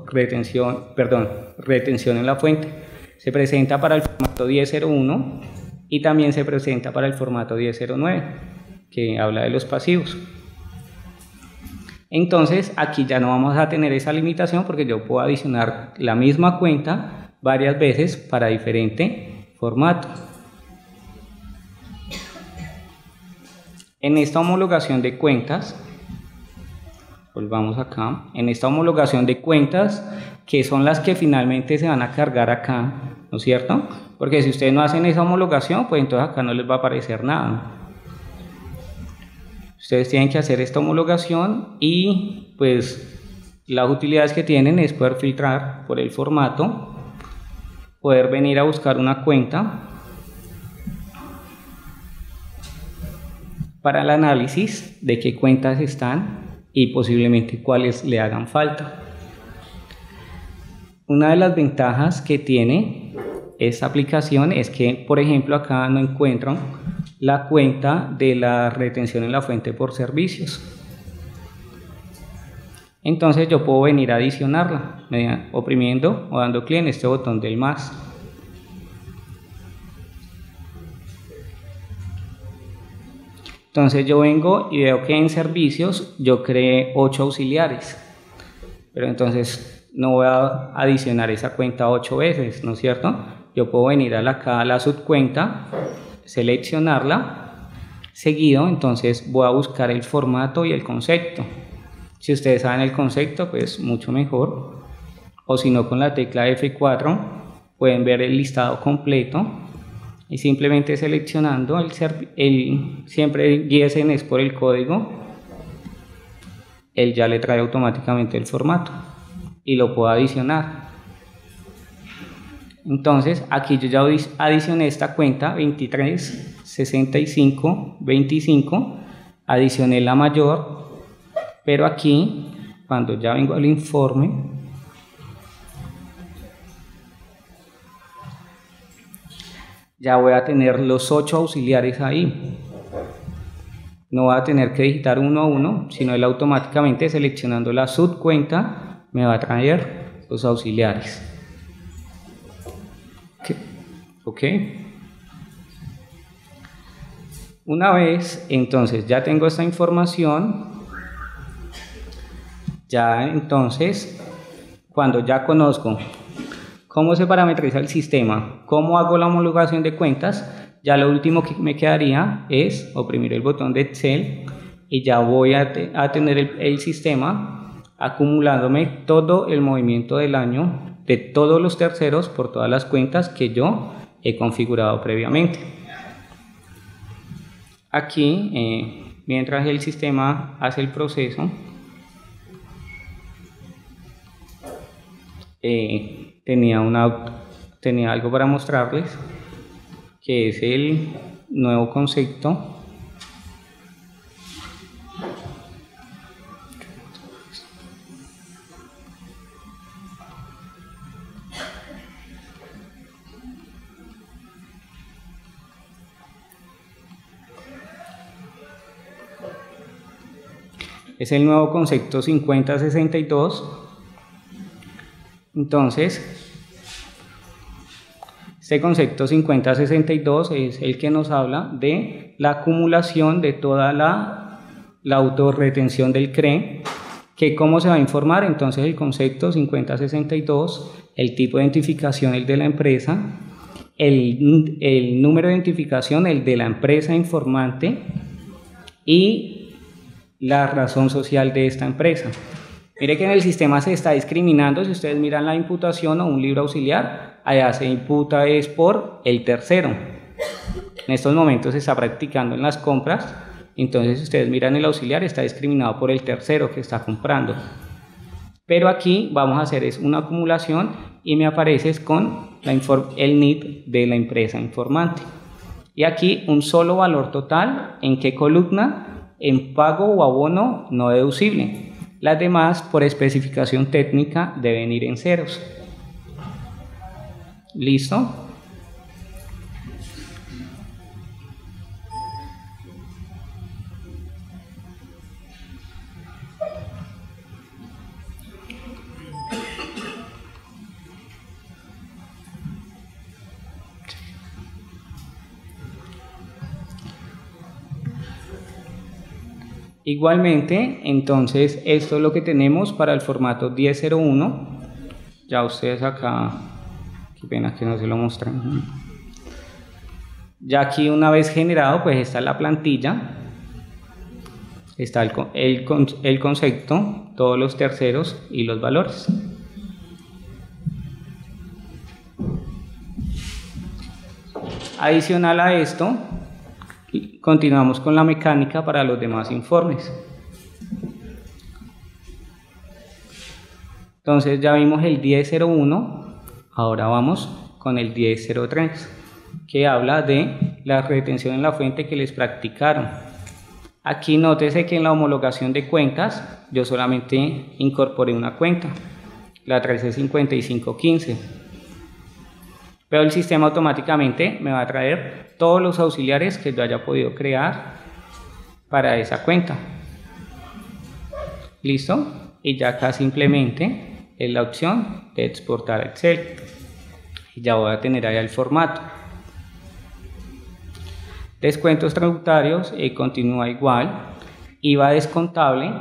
retención en la fuente. Se presenta para el formato 1001 y también se presenta para el formato 1009, que habla de los pasivos. Entonces aquí ya no vamos a tener esa limitación porque yo puedo adicionar la misma cuenta varias veces para diferente formato. En esta homologación de cuentas, volvamos acá, en esta homologación de cuentas, que son las que finalmente se van a cargar acá, ¿no es cierto? Porque si ustedes no hacen esa homologación, pues entonces acá no les va a aparecer nada. Ustedes tienen que hacer esta homologación y pues las utilidades que tienen es poder filtrar por el formato, poder venir a buscar una cuenta para el análisis de qué cuentas están y posiblemente cuáles le hagan falta. Una de las ventajas que tiene esta aplicación es que, por ejemplo, acá no encuentran la cuenta de la retención en la fuente por servicios. Entonces yo puedo venir a adicionarla oprimiendo o dando clic en este botón del más. Entonces yo vengo y veo que en servicios yo creé 8 auxiliares, pero entonces no voy a adicionar esa cuenta 8 veces, ¿no es cierto? Yo puedo venir acá a la subcuenta, seleccionarla, seguido, entonces voy a buscar el formato y el concepto. Si ustedes saben el concepto, pues mucho mejor, o si no, con la tecla F4 pueden ver el listado completo y simplemente seleccionando siempre guíense es por el código, él ya le trae automáticamente el formato y lo puedo adicionar. Entonces aquí yo ya adicioné esta cuenta 236525, adicioné la mayor, pero aquí cuando ya vengo al informe, ya voy a tener los 8 auxiliares ahí. No voy a tener que digitar uno a uno, sino él automáticamente seleccionando la subcuenta me va a traer los auxiliares. ¿Ok? Una vez, entonces, ya tengo esta información, ya entonces, cuando ya conozco cómo se parametriza el sistema, cómo hago la homologación de cuentas, ya lo último que me quedaría es oprimir el botón de Excel y ya voy a tener el sistema acumulándome todo el movimiento del año de todos los terceros por todas las cuentas que yo he configurado previamente. Aquí, mientras el sistema hace el proceso, tenía algo para mostrarles, que es el nuevo concepto es el nuevo concepto 5062. Entonces, este concepto 5062 es el que nos habla de la acumulación de toda la autorretención del CRE, que cómo se va a informar. Entonces el concepto 5062, el tipo de identificación, el de la empresa, el número de identificación, el de la empresa informante, y la razón social de esta empresa. Mire que en el sistema se está discriminando. Si ustedes miran la imputación o un libro auxiliar, allá se imputa es por el tercero. En estos momentos se está practicando en las compras, entonces si ustedes miran el auxiliar, está discriminado por el tercero que está comprando. Pero aquí vamos a hacer es una acumulación y me aparece con el NID de la empresa informante. Y aquí un solo valor total. ¿En qué columna? En pago o abono no deducible. Las demás, por especificación técnica, deben ir en ceros. ¿Listo? Igualmente, entonces, esto es lo que tenemos para el formato 1001. Ya ustedes acá, qué pena que no se lo muestran. Ya aquí, una vez generado, pues está la plantilla, está el concepto, todos los terceros y los valores. Adicional a esto, continuamos con la mecánica para los demás informes. Entonces ya vimos el 1001, ahora vamos con el 1003, que habla de la retención en la fuente que les practicaron. Aquí nótese que en la homologación de cuentas yo solamente incorporé una cuenta, la 135515. Pero el sistema automáticamente me va a traer todos los auxiliares que yo haya podido crear para esa cuenta. ¿Listo? Y ya acá simplemente es la opción de exportar a Excel. Y ya voy a tener ahí el formato. Descuentos tributarios, continúa igual. IVA descontable.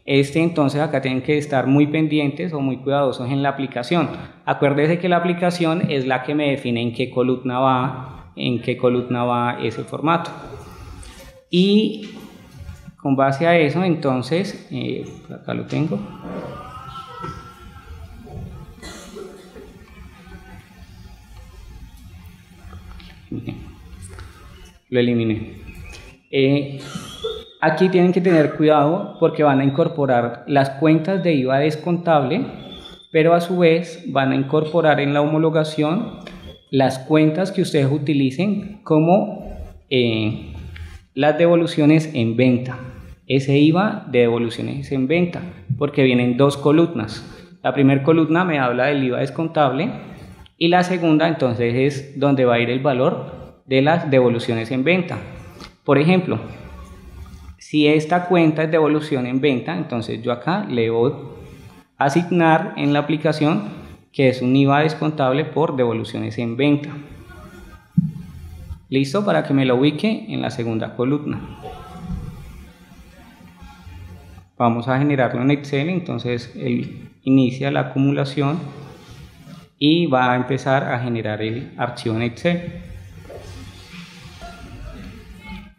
Entonces acá tienen que estar muy pendientes o muy cuidadosos en la aplicación. Acuérdense que la aplicación es la que me define en qué columna va ese formato. Y con base a eso, entonces, acá lo tengo. Lo eliminé. Aquí tienen que tener cuidado porque van a incorporar las cuentas de IVA descontable, pero a su vez van a incorporar en la homologación las cuentas que ustedes utilicen como las devoluciones en venta. Ese IVA de devoluciones en venta, porque vienen dos columnas. La primera columna me habla del IVA descontable Y la segunda entonces es donde va a ir el valor de las devoluciones en venta. Por ejemplo, si esta cuenta es devolución en venta, entonces yo acá le voy a asignar en la aplicación que es un IVA descontable por devoluciones en venta. Listo, para que me lo ubique en la segunda columna. Vamos a generarlo en Excel, entonces él inicia la acumulación y va a empezar a generar el archivo en Excel.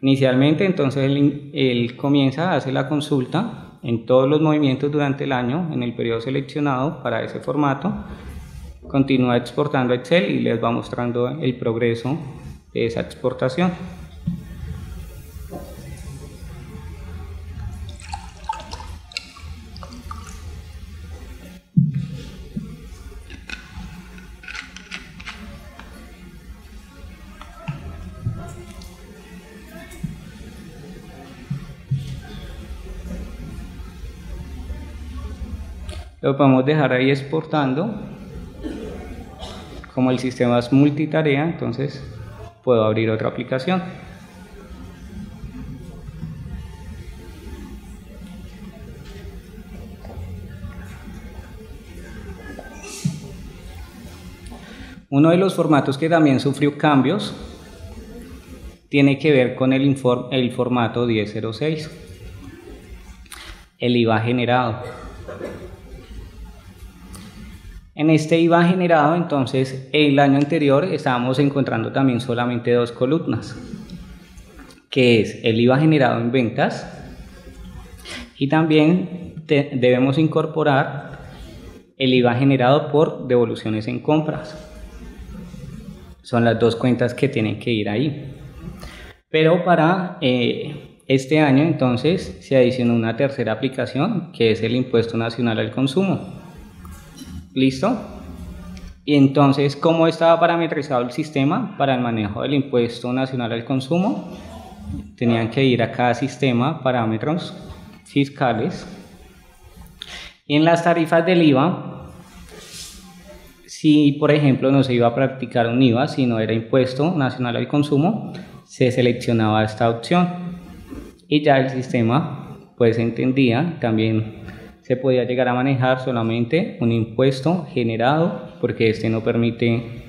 Inicialmente entonces él comienza, hace la consulta en todos los movimientos durante el año en el periodo seleccionado para ese formato, continúa exportando a Excel y les va mostrando el progreso de esa exportación. Lo podemos dejar ahí exportando. Como el sistema es multitarea, entonces puedo abrir otra aplicación. Uno de los formatos que también sufrió cambios tiene que ver con el formato 1006, el IVA generado. En este IVA generado, entonces, el año anterior estábamos encontrando también solamente dos columnas, que es el IVA generado en ventas y también debemos incorporar el IVA generado por devoluciones en compras. Son las dos cuentas que tienen que ir ahí. Pero para este año, entonces, se adicionó una tercera aplicación, que es el Impuesto Nacional al Consumo. ¿Listo? Y entonces, ¿cómo estaba parametrizado el sistema para el manejo del Impuesto Nacional al Consumo? Tenían que ir a cada sistema, parámetros fiscales. Y en las tarifas del IVA, si por ejemplo no se iba a practicar un IVA, sino era Impuesto Nacional al Consumo, se seleccionaba esta opción. Y ya el sistema pues entendía también. Se podía llegar a manejar solamente un impuesto generado, porque este no permite.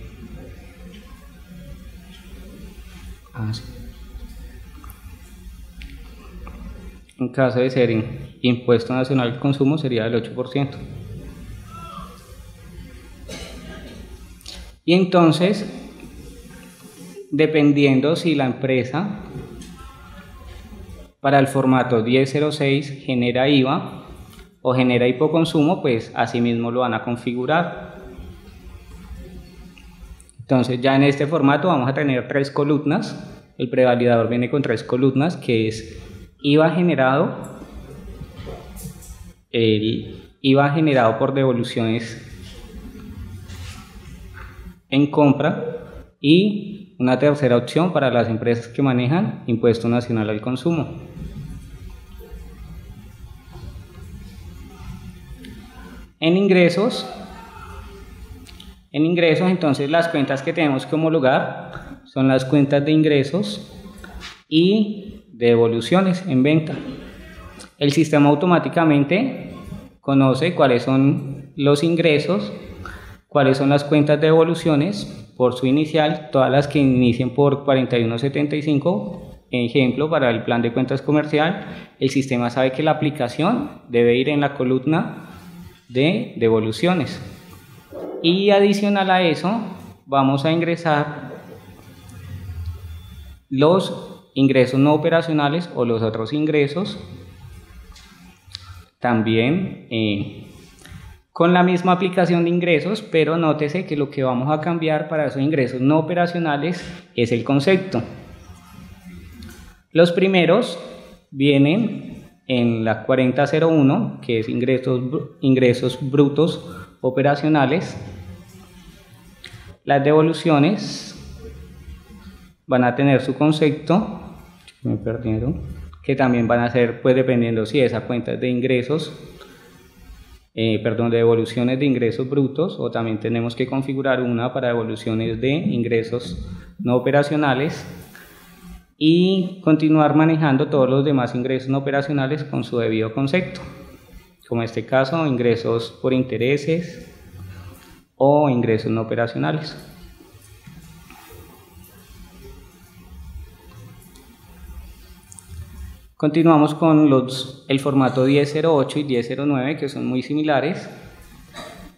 En caso de ser impuesto nacional al consumo sería del 8%. Y entonces, dependiendo si la empresa para el formato 1006 genera IVA o genera hipoconsumo, pues asimismo lo van a configurar. Entonces ya en este formato vamos a tener tres columnas. El prevalidador viene con tres columnas, que es IVA generado, el IVA generado por devoluciones en compra y una tercera opción para las empresas que manejan Impuesto Nacional al Consumo. En ingresos, entonces las cuentas que tenemos que homologar son las cuentas de ingresos y de devoluciones en venta. El sistema automáticamente conoce cuáles son los ingresos, cuáles son las cuentas de devoluciones por su inicial, todas las que inicien por 4175. Ejemplo, para el plan de cuentas comercial, el sistema sabe que la aplicación debe ir en la columna de devoluciones. Y adicional a eso, vamos a ingresar los ingresos no operacionales o los otros ingresos, también con la misma aplicación de ingresos, pero nótese que lo que vamos a cambiar para esos ingresos no operacionales es el concepto. Los primeros vienen en la 4001, que es ingresos brutos operacionales. Las devoluciones van a tener su concepto, que también van a ser, pues dependiendo si esa cuenta es de ingresos de devoluciones de ingresos brutos, o también tenemos que configurar una para devoluciones de ingresos no operacionales, y continuar manejando todos los demás ingresos no operacionales con su debido concepto, como en este caso ingresos por intereses o ingresos no operacionales. Continuamos con el formato 1008 y 1009, que son muy similares,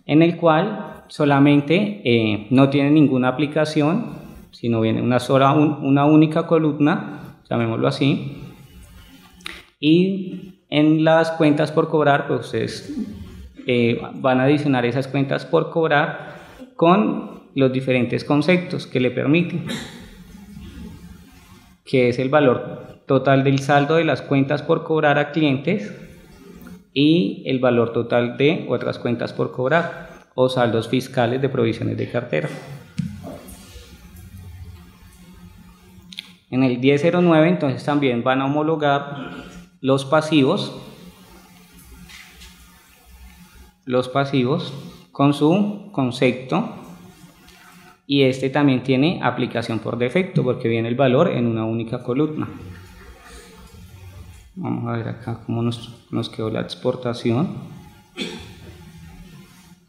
en el cual solamente no tiene ninguna aplicación, sino viene una única columna, llamémoslo así, y en las cuentas por cobrar, pues ustedes van a adicionar esas cuentas por cobrar con los diferentes conceptos que le permiten, que es el valor total del saldo de las cuentas por cobrar a clientes y el valor total de otras cuentas por cobrar o saldos fiscales de provisiones de cartera. En el 1009 entonces también van a homologar los pasivos con su concepto, y este también tiene aplicación por defecto porque viene el valor en una única columna. Vamos a ver acá cómo nos quedó la exportación.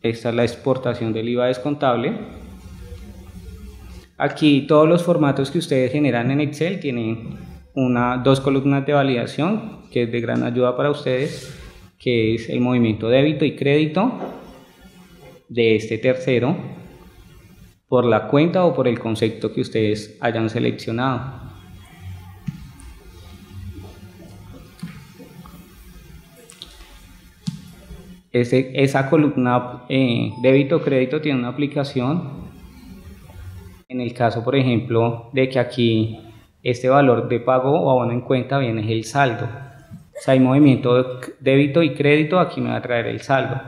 Esta es la exportación del IVA descontable. Aquí todos los formatos que ustedes generan en Excel tienen dos columnas de validación, que es de gran ayuda para ustedes, que es el movimiento débito y crédito de este tercero por la cuenta o por el concepto que ustedes hayan seleccionado. Esa columna débito crédito tiene una aplicación en el caso, por ejemplo, de que aquí este valor de pago o abono en cuenta viene el saldo. O sea, hay movimiento de débito y crédito, aquí me va a traer el saldo.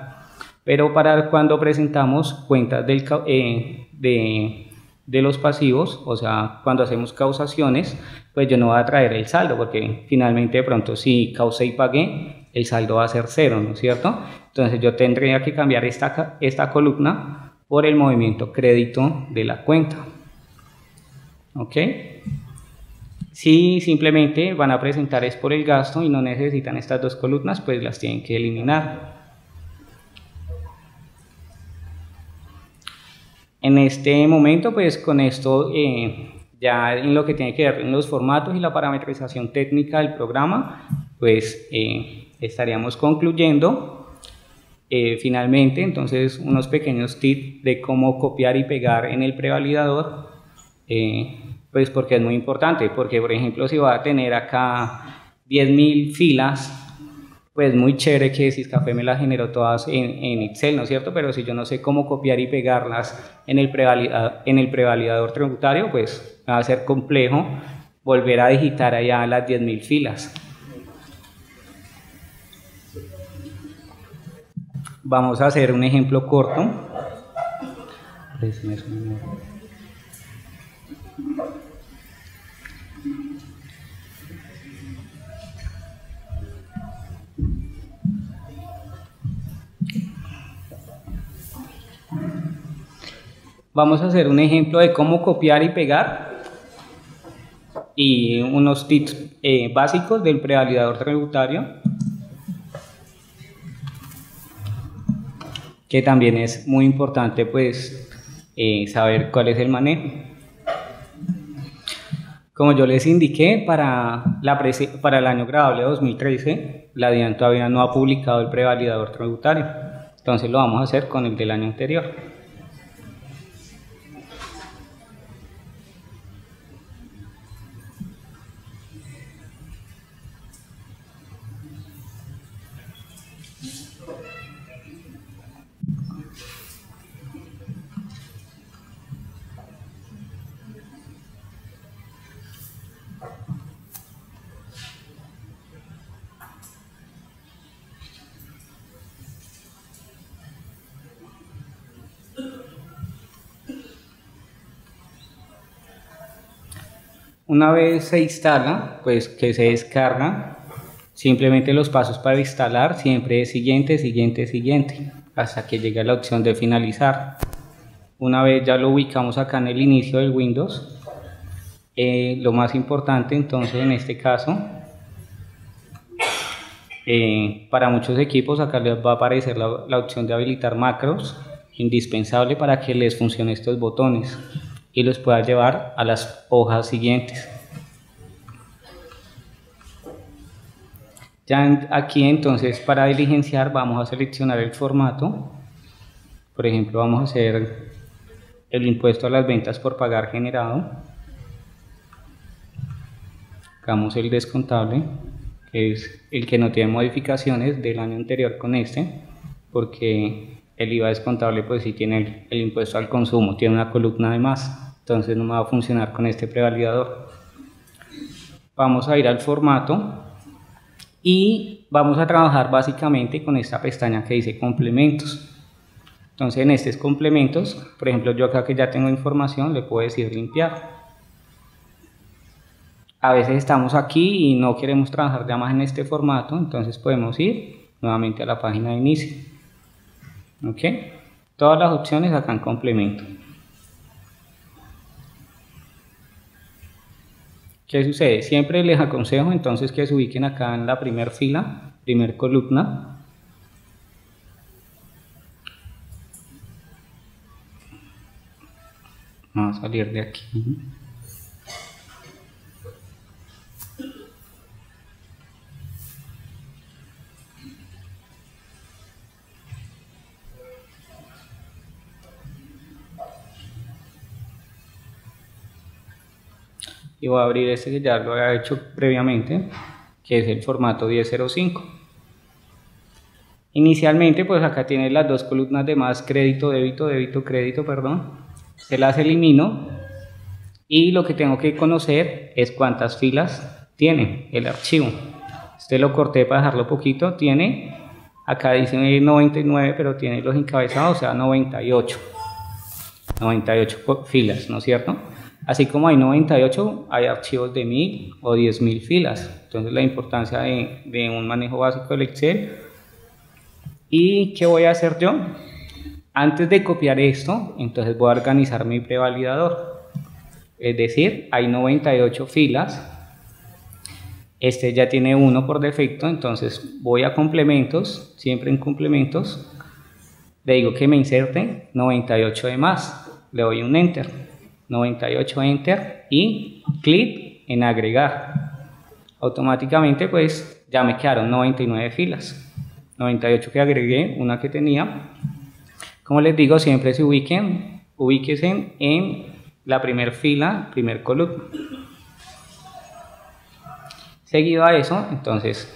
Pero para cuando presentamos cuentas de los pasivos, o sea, cuando hacemos causaciones, pues yo no voy a traer el saldo, porque finalmente de pronto si causé y pagué, el saldo va a ser 0, ¿no es cierto? Entonces yo tendría que cambiar esta columna por el movimiento crédito de la cuenta. ¿Ok? Si simplemente van a presentar es por el gasto y no necesitan estas dos columnas, pues las tienen que eliminar. En este momento, pues con esto ya en lo que tiene que ver en los formatos y la parametrización técnica del programa, pues estaríamos concluyendo. Finalmente, entonces, unos pequeños tips de cómo copiar y pegar en el prevalidador, pues porque es muy importante, porque por ejemplo si va a tener acá 10.000 filas, pues muy chévere que Siscafé me las generó todas en Excel, ¿no es cierto? Pero si yo no sé cómo copiar y pegarlas en el prevalidador tributario, pues va a ser complejo volver a digitar allá las 10.000 filas. Vamos a hacer un ejemplo corto. Vamos a hacer un ejemplo de cómo copiar y pegar y unos tips básicos del prevalidador tributario, que también es muy importante pues saber cuál es el manejo. Como yo les indiqué, para el año gradable 2013, la DIAN todavía no ha publicado el prevalidador tributario, entonces lo vamos a hacer con el del año anterior. Una vez se instala, pues que se descarga, Simplemente los pasos para instalar siempre es siguiente, siguiente, siguiente, hasta que llegue a la opción de finalizar. Una vez ya lo ubicamos acá en el inicio del Windows, lo más importante entonces en este caso, para muchos equipos acá les va a aparecer la opción de habilitar macros, indispensable para que les funcione estos botones y los pueda llevar a las hojas siguientes. Ya aquí entonces para diligenciar vamos a seleccionar el formato. Por ejemplo, vamos a hacer el impuesto a las ventas por pagar generado. Hagamos el descontable, que es el que no tiene modificaciones del año anterior con este, porque el IVA descontable pues sí tiene el impuesto al consumo, tiene una columna de más, entonces no me va a funcionar con este prevalidador. Vamos a ir al formato y vamos a trabajar básicamente con esta pestaña que dice complementos. Entonces en estos complementos, por ejemplo yo acá que ya tengo información le puedo decir limpiar. A veces estamos aquí y no queremos trabajar ya más en este formato, entonces podemos ir nuevamente a la página de inicio. ¿Ok? Todas las opciones acá en complemento. ¿Qué sucede? Siempre les aconsejo entonces que se ubiquen acá en la primera fila, primer columna. Vamos a salir de aquí. Y voy a abrir este que ya lo había hecho previamente, que es el formato 1005. Inicialmente pues acá tiene las dos columnas de más, crédito, débito, débito, crédito, perdón. Se las elimino y lo que tengo que conocer es cuántas filas tiene el archivo. Este lo corté para dejarlo poquito, tiene, acá dice 99 pero tiene los encabezados, o sea 98 filas, ¿no es cierto? Así como hay 98, hay archivos de 1000 o 10.000 filas. Entonces la importancia de un manejo básico del Excel. ¿Y qué voy a hacer yo? Antes de copiar esto, entonces voy a organizar mi prevalidador. Es decir, hay 98 filas. Este ya tiene 1 por defecto, entonces voy a complementos, siempre en complementos. Le digo que me inserte 98 de más. Le doy un Enter. 98 Enter y clic en agregar. Automáticamente pues ya me quedaron 99 filas. 98 que agregué, una que tenía. Como les digo, siempre se ubíquense en la primera fila, primer columna. Seguido a eso, entonces,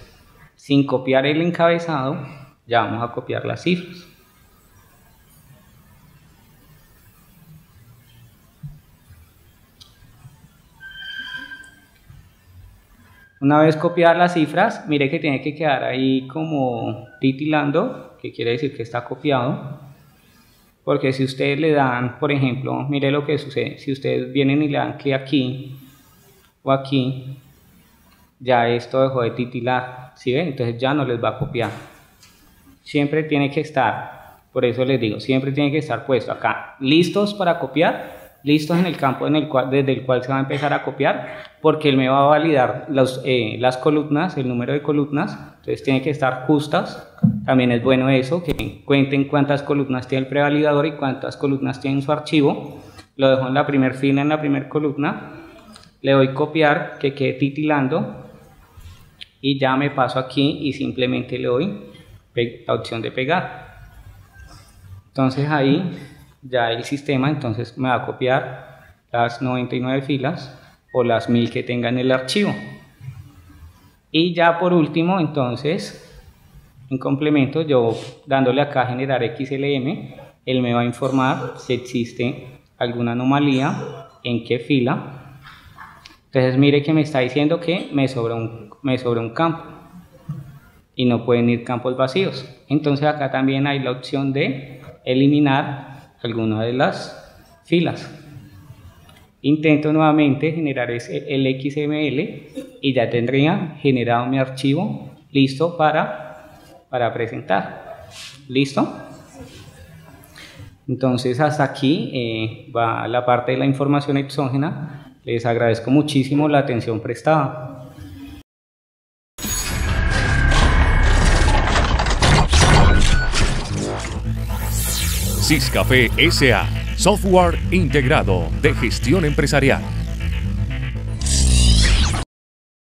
sin copiar el encabezado, ya vamos a copiar las cifras. Una vez copiadas las cifras, mire que tiene que quedar ahí como titilando, que quiere decir que está copiado. Porque si ustedes le dan, por ejemplo, mire lo que sucede, si ustedes vienen y le dan clic aquí o aquí, ya esto dejó de titilar, ¿sí ven? Entonces ya no les va a copiar. Siempre tiene que estar, por eso les digo, siempre tiene que estar puesto acá, listos para copiar. Listos en el campo desde el cual se va a empezar a copiar, porque él me va a validar las columnas, el número de columnas, entonces tiene que estar justas. También es bueno eso, que cuenten cuántas columnas tiene el prevalidador y cuántas columnas tiene en su archivo. Lo dejo en la primera fila, en la primera columna, le doy copiar, que quede titilando, y ya me paso aquí y simplemente le doy la opción de pegar. Entonces ahí ya el sistema entonces me va a copiar las 99 filas o las 1000 que tenga en el archivo. Y ya por último entonces en complemento yo dándole acá a generar XLM, él me va a informar si existe alguna anomalía, en qué fila. Entonces mire que me está diciendo que me sobra un campo y no pueden ir campos vacíos. Entonces acá también hay la opción de eliminar alguna de las filas. Intento nuevamente generar el XML y ya tendría generado mi archivo listo para presentar. ¿Listo? Entonces hasta aquí va la parte de la información exógena. Les agradezco muchísimo la atención prestada. Syscafé S.A. Software integrado de gestión empresarial.